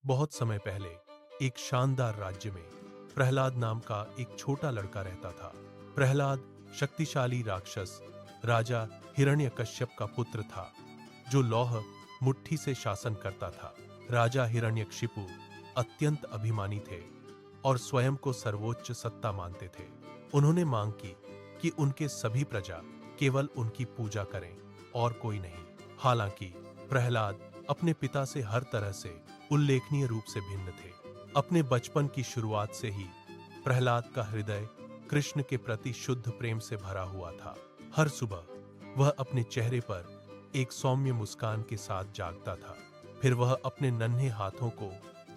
बहुत समय पहले एक शानदार राज्य में प्रहलाद नाम का एक छोटा लड़का रहता था। प्रहलाद शक्तिशाली राक्षस राजा हिरण्यकश्यप का पुत्र था, जो लौह मुट्ठी से शासन करता था। राजा हिरण्यकशिपु अत्यंत अभिमानी थे और स्वयं को सर्वोच्च सत्ता मानते थे। उन्होंने मांग की कि उनके सभी प्रजा केवल उनकी पूजा करें और कोई नहीं। हालांकि प्रहलाद अपने पिता से हर तरह से उल्लेखनीय रूप से भिन्न थे। अपने बचपन की शुरुआत से ही प्रहलाद का हृदय कृष्ण के प्रति शुद्ध प्रेम से भरा हुआ था। हर सुबह वह अपने चेहरे पर एक सौम्य मुस्कान के साथ जागता था। फिर वह अपने नन्हे हाथों को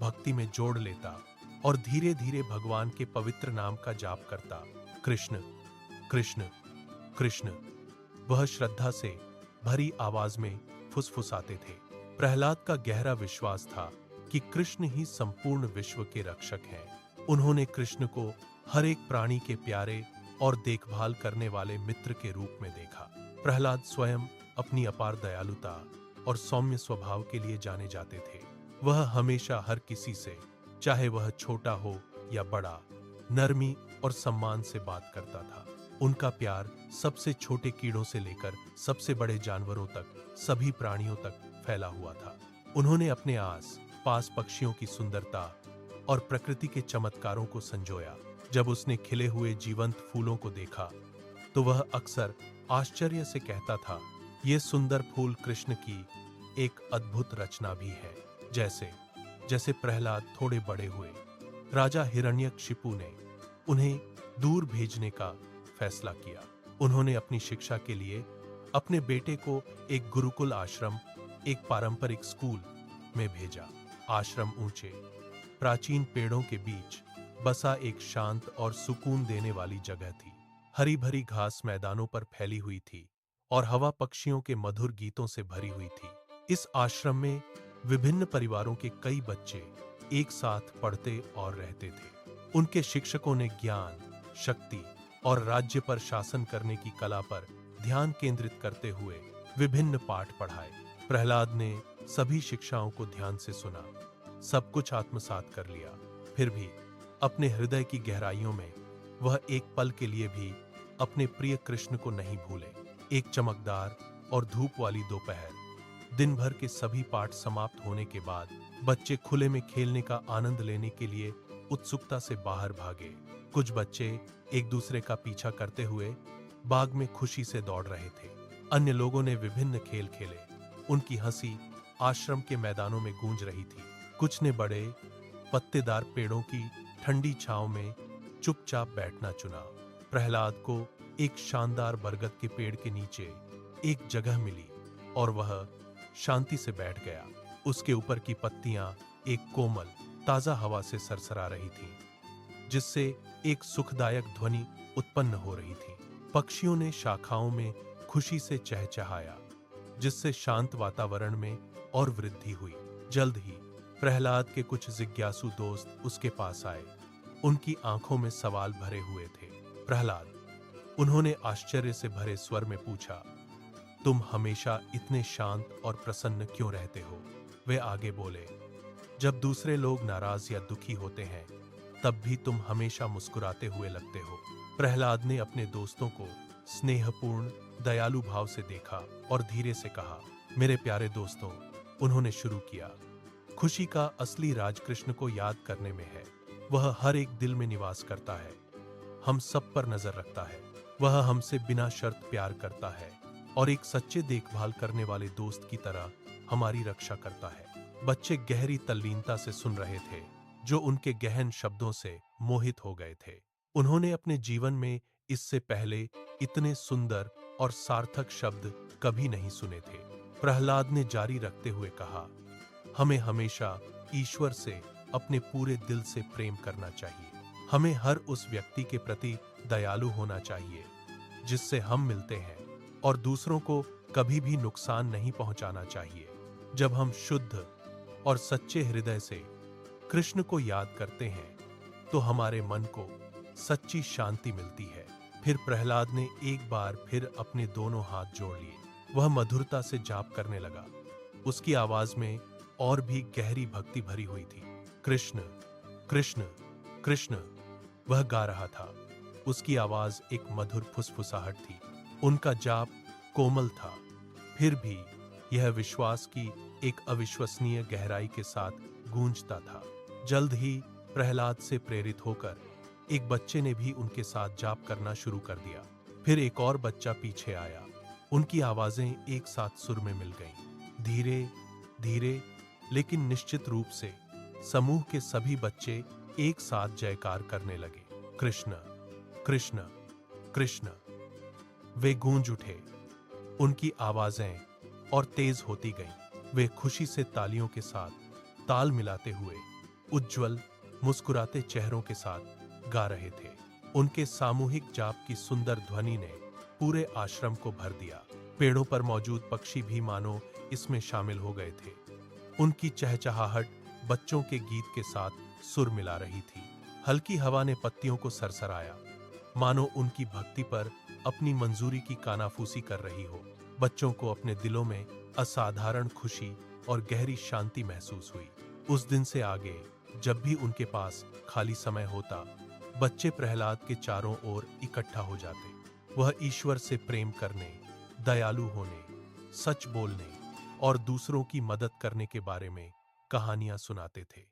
भक्ति में जोड़ लेता और धीरे धीरे भगवान के पवित्र नाम का जाप करता। कृष्ण कृष्ण कृष्ण, वह श्रद्धा से भरी आवाज में फुसफुसाते थे। प्रहलाद का गहरा विश्वास था कि कृष्ण ही संपूर्ण विश्व के रक्षक हैं। उन्होंने कृष्ण को हर एक प्राणी के प्यारे और देखभाल करने वाले मित्र के रूप में देखा। प्रहलाद स्वयं अपनी अपार दयालुता और सौम्य स्वभाव के लिए जाने जाते थे। वह हमेशा हर किसी से, चाहे वह छोटा हो या बड़ा, नरमी और सम्मान से बात करता था। उनका प्यार सबसे छोटे कीड़ों से लेकर सबसे बड़े जानवरों तक, सभी प्राणियों तक फैला हुआ था। उन्होंने अपने आस पास पक्षियों की सुंदरता और प्रकृति के चमत्कारों को संजोया। जब उसने खिले हुए जीवंत फूलों को देखा तो वह अक्सर आश्चर्य से कहता था, ये सुंदर फूल कृष्ण की एक अद्भुत रचना भी है। जैसे जैसे प्रहलाद थोड़े बड़े हुए, राजा हिरण्यकशिपु ने उन्हें दूर भेजने का फैसला किया। उन्होंने अपनी शिक्षा के लिए अपने बेटे को एक गुरुकुल आश्रम, एक पारंपरिक स्कूल में भेजा। आश्रम ऊंचे प्राचीन पेड़ों के बीच बसा एक शांत और सुकून देने वाली जगह थी। हरी भरी घास मैदानों पर फैली हुई थी और हवा पक्षियों के मधुर गीतों से भरी हुई थी। इस आश्रम में विभिन्न परिवारों के कई बच्चे एक साथ पढ़ते और रहते थे। उनके शिक्षकों ने ज्ञान, शक्ति और राज्य पर शासन करने की कला पर ध्यान केंद्रित करते हुए विभिन्न पाठ पढ़ाए। प्रहलाद ने सभी शिक्षाओं को ध्यान से सुना, सब कुछ आत्मसात कर लिया। फिर भी अपने हृदय की गहराइयों में वह एक पल के लिए भी अपने प्रिय कृष्ण को नहीं भूले। एक चमकदार और धूप वाली दोपहर, दिन भर के सभी पाठ समाप्त होने के बाद बच्चे खुले में खेलने का आनंद लेने के लिए उत्सुकता से बाहर भागे। कुछ बच्चे एक दूसरे का पीछा करते हुए बाग में खुशी से दौड़ रहे थे। अन्य लोगों ने विभिन्न खेल खेले। उनकी हंसी आश्रम के मैदानों में गूंज रही थी। कुछ ने बड़े पत्तेदार पेड़ों की ठंडी छांव में चुपचाप बैठना चुना। प्रहलाद को एक शानदार बरगद के पेड़ के नीचे एक जगह मिली और वह शांति से बैठ गया। उसके ऊपर की पत्तियां एक कोमल ताजा हवा से सरसरा रही थीं, जिससे एक सुखदायक ध्वनि उत्पन्न हो रही थी। पक्षियों ने शाखाओं में खुशी से चहचहाया, जिससे शांत वातावरण में और वृद्धि हुई। जल्द ही प्रहलाद के कुछ जिज्ञासु दोस्त उसके पास आए। उनकी आंखों में सवाल भरे हुए थे। प्रहलाद, उन्होंने आश्चर्य से भरे स्वर में पूछा, तुम हमेशा इतने शांत और प्रसन्न क्यों रहते हो? वे आगे बोले, जब दूसरे लोग नाराज या दुखी होते हैं तब भी तुम हमेशा मुस्कुराते हुए लगते हो। प्रहलाद ने अपने दोस्तों को स्नेहपूर्ण, दयालु भाव से देखा और धीरे से कहा, मेरे प्यारे दोस्तों, उन्होंने शुरू किया, खुशी का असली राज कृष्ण को याद करने में है। वह हर एक दिल में निवास करता है, हम सब पर नजर रखता है। वह हमसे बिना शर्त प्यार करता है और एक सच्चे देखभाल करने वाले दोस्त की तरह हमारी रक्षा करता है। बच्चे गहरी तल्लीनता से सुन रहे थे, जो उनके गहन शब्दों से मोहित हो गए थे। उन्होंने अपने जीवन में इससे पहले इतने सुंदर और सार्थक शब्द कभी नहीं सुने थे। प्रहलाद ने जारी रखते हुए कहा, हमें हमेशा ईश्वर से अपने पूरे दिल से प्रेम करना चाहिए। हमें हर उस व्यक्ति के प्रति दयालु होना चाहिए जिससे हम मिलते हैं, और दूसरों को कभी भी नुकसान नहीं पहुंचाना चाहिए। जब हम शुद्ध और सच्चे हृदय से कृष्ण को याद करते हैं तो हमारे मन को सच्ची शांति मिलती है। फिर प्रहलाद ने एक बार फिर अपने दोनों हाथ जोड़ लिए। वह मधुरता से जाप करने लगा। उसकी आवाज में और भी गहरी भक्ति भरी हुई थी। कृष्ण, कृष्ण, कृष्ण, वह गा रहा था। उसकी आवाज एक मधुर फुसफुसाहट थी। उनका जाप कोमल था, फिर भी यह विश्वास की एक अविश्वसनीय गहराई के साथ गूंजता था। जल्द ही प्रहलाद से प्रेरित होकर एक बच्चे ने भी उनके साथ जाप करना शुरू कर दिया। फिर एक और बच्चा पीछे आया। उनकी आवाजें एक साथ सुर में मिल गईं। धीरे धीरे लेकिन निश्चित रूप से समूह के सभी बच्चे एक साथ जयकार करने लगे। कृष्ण, कृष्ण, कृष्ण। वे गूंज उठे। उनकी आवाजें और तेज होती गईं। वे खुशी से तालियों के साथ ताल मिलाते हुए उज्जवल मुस्कुराते चेहरों के साथ गा रहे थे। उनके सामूहिक जाप की सुंदर ध्वनि ने पूरे आश्रम को भर दिया। पेड़ों पर मौजूद पक्षी भी मानो इसमें शामिल हो गए थे। उनकी चहचहाहट बच्चों के गीत के साथ सुर मिला रही थी। हल्की हवा ने पत्तियों को सरसराया, मानो उनकी भक्ति पर अपनी मंजूरी की कानाफूसी कर रही हो। बच्चों को अपने दिलों में असाधारण खुशी और गहरी शांति महसूस हुई। उस दिन से आगे जब भी उनके पास खाली समय होता, बच्चे प्रहलाद के चारों ओर इकट्ठा हो जाते। वह ईश्वर से प्रेम करने, दयालु होने, सच बोलने और दूसरों की मदद करने के बारे में कहानियां सुनाते थे।